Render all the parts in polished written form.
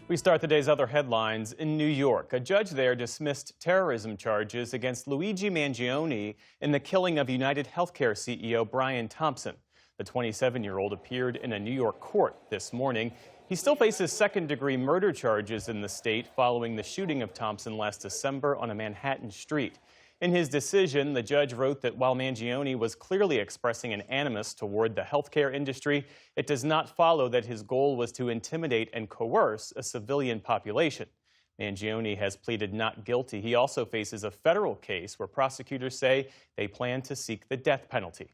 We start the day's other headlines in New York. A judge there dismissed terrorism charges against Luigi Mangione in the killing of United Healthcare CEO Brian Thompson. The 27-year-old appeared in a New York court this morning. He still faces second-degree murder charges in the state following the shooting of Thompson last December on a Manhattan street. In his decision, the judge wrote that while Mangione was clearly expressing an animus toward the healthcare industry, it does not follow that his goal was to intimidate and coerce a civilian population. Mangione has pleaded not guilty. He also faces a federal case where prosecutors say they plan to seek the death penalty.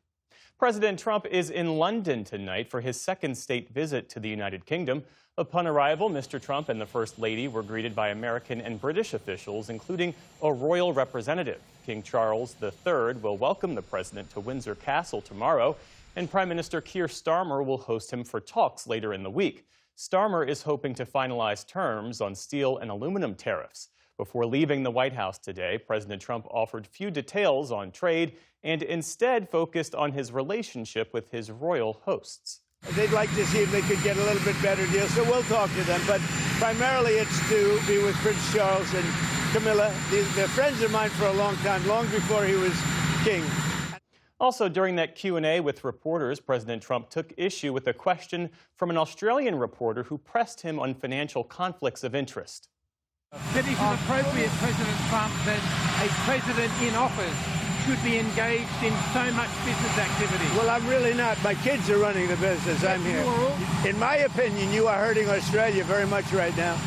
President Trump is in London tonight for his second state visit to the United Kingdom. Upon arrival, Mr. Trump and the First Lady were greeted by American and British officials, including a royal representative. King Charles III will welcome the president to Windsor Castle tomorrow, and Prime Minister Keir Starmer will host him for talks later in the week. Starmer is hoping to finalize terms on steel and aluminum tariffs. Before leaving the White House today, President Trump offered few details on trade and instead focused on his relationship with his royal hosts. They'd like to see if they could get a little bit better deal, so we'll talk to them. But primarily it's to be with Prince Charles and Camilla. They're friends of mine for a long time, long before he was king. Also, during that Q&A with reporters, President Trump took issue with a question from an Australian reporter who pressed him on financial conflicts of interest. That is it appropriate, President Trump, that a president in office should be engaged in so much business activity? Well, I'm really not. My kids are running the business. I'm here. In my opinion, you are hurting Australia very much right now.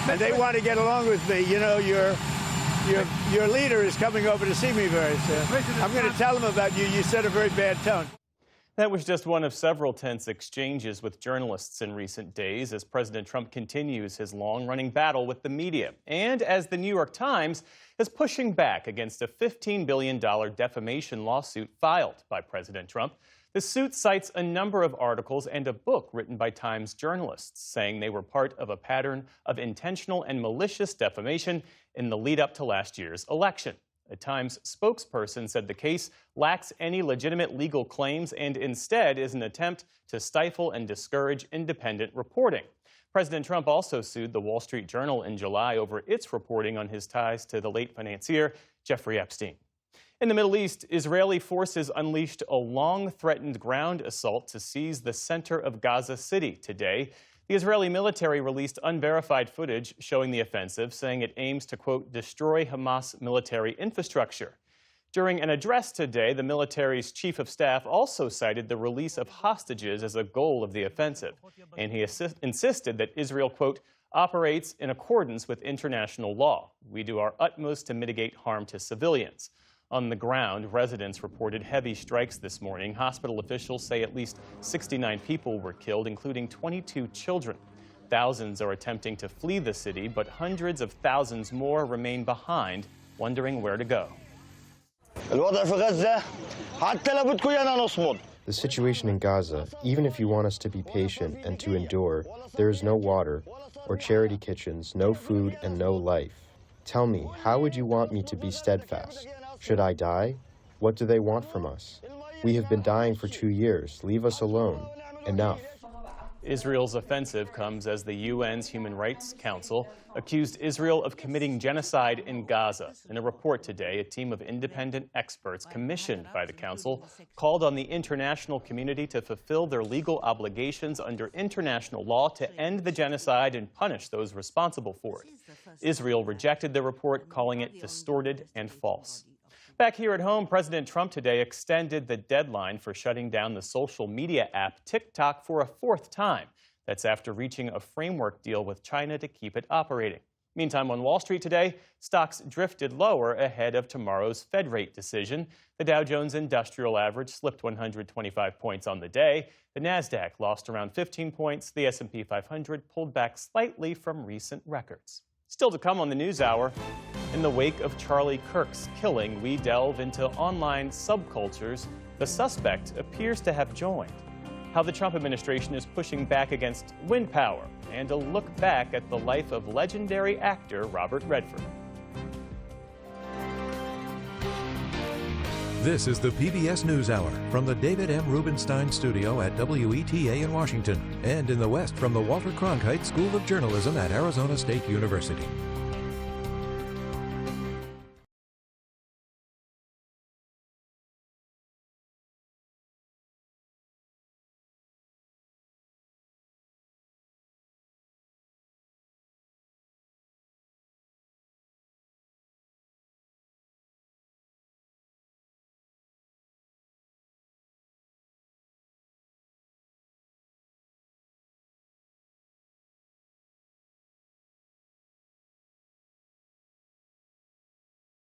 And they want to get along with me. You know, your leader is coming over to see me very soon. I'm going to tell him about you. You set a very bad tone. That was just one of several tense exchanges with journalists in recent days as President Trump continues his long-running battle with the media, and as the New York Times is pushing back against a $15 billion defamation lawsuit filed by President Trump. The suit cites a number of articles and a book written by Times journalists, saying they were part of a pattern of intentional and malicious defamation in the lead-up to last year's election. A Times spokesperson said the case lacks any legitimate legal claims and instead is an attempt to stifle and discourage independent reporting. President Trump also sued the Wall Street Journal in July over its reporting on his ties to the late financier Jeffrey Epstein. In the Middle East, Israeli forces unleashed a long-threatened ground assault to seize the center of Gaza City today. The Israeli military released unverified footage showing the offensive, saying it aims to, quote, destroy Hamas military infrastructure. During an address today, the military's chief of staff also cited the release of hostages as a goal of the offensive, and he insisted that Israel, quote, operates in accordance with international law. We do our utmost to mitigate harm to civilians. On the ground, residents reported heavy strikes this morning. Hospital officials say at least 69 people were killed, including 22 children. Thousands are attempting to flee the city, but hundreds of thousands more remain behind, wondering where to go. The situation in Gaza, even if you want us to be patient and to endure, there is no water or charity kitchens, no food, and no life. Tell me, how would you want me to be steadfast? Should I die? What do they want from us? We have been dying for 2 years. Leave us alone. Enough. Israel's offensive comes as the UN's Human Rights Council accused Israel of committing genocide in Gaza. In a report today, a team of independent experts commissioned by the council called on the international community to fulfill their legal obligations under international law to end the genocide and punish those responsible for it. Israel rejected the report, calling it distorted and false. Back here at home, President Trump today extended the deadline for shutting down the social media app TikTok for a fourth time. That's after reaching a framework deal with China to keep it operating. Meantime, on Wall Street today, stocks drifted lower ahead of tomorrow's Fed rate decision. The Dow Jones Industrial Average slipped 125 points on the day. The Nasdaq lost around 15 points. The S&P 500 pulled back slightly from recent records. Still to come on the NewsHour. In the wake of Charlie Kirk's killing, we delve into online subcultures the suspect appears to have joined, how the Trump administration is pushing back against wind power, and a look back at the life of legendary actor Robert Redford. This is the PBS NewsHour from the David M. Rubenstein Studio at WETA in Washington, and in the West from the Walter Cronkite School of Journalism at Arizona State University.